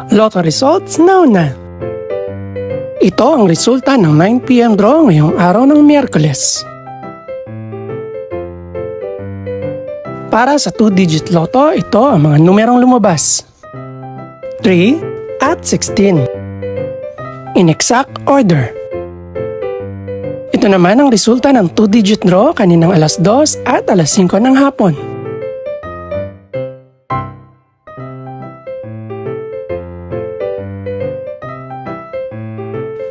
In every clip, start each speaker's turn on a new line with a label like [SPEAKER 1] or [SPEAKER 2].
[SPEAKER 1] Lotto results now na. Ito ang resulta ng 9 PM draw ngayong araw ng Miyerkules. Para sa 2-digit lotto, ito ang mga numerong lumabas. 3 at 16. In exact order. Ito naman ang resulta ng 2-digit draw kaninang alas 2 at alas 5 ng hapon.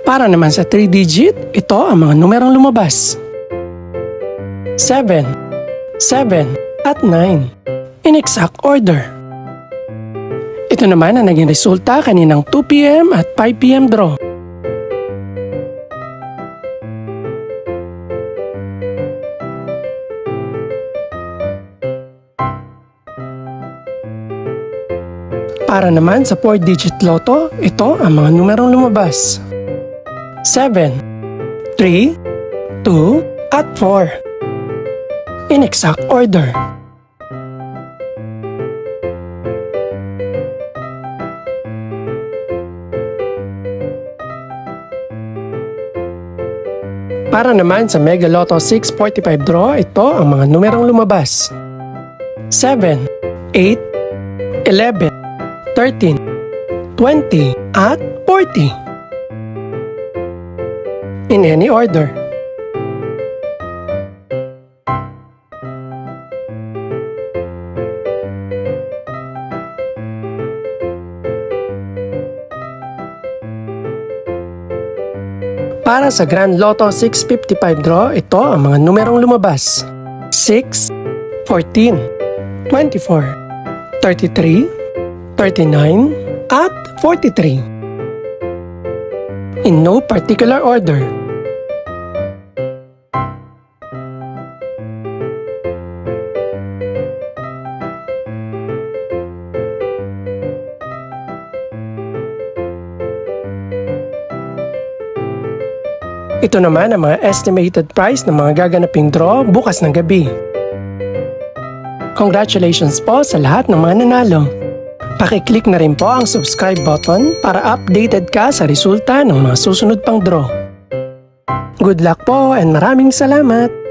[SPEAKER 1] Para naman sa 3-digit, ito ang mga numerong lumabas. 7, 7 at 9. In exact order. Ito naman ang naging resulta kaninang 2 PM at 5 PM draw. Para naman sa 4-digit lotto, ito ang mga numerong lumabas. 7, 3, 2, at 4. In exact order. Para naman sa Mega Lotto 645 draw, ito ang mga numerong lumabas. 7, 8, 11, 13, 20, at 40. In any order. Para sa Grand Lotto 655 draw, ito ang mga numerong lumabas. 6, 14, 24, 33, 39, at 43. In no particular order. Ito naman ang mga estimated price ng mga gaganaping draw bukas ng gabi. Congratulations po sa lahat ng mga nanalo. Pakiclick na rin po ang subscribe button para updated ka sa resulta ng mga susunod pang draw. Good luck po and maraming salamat!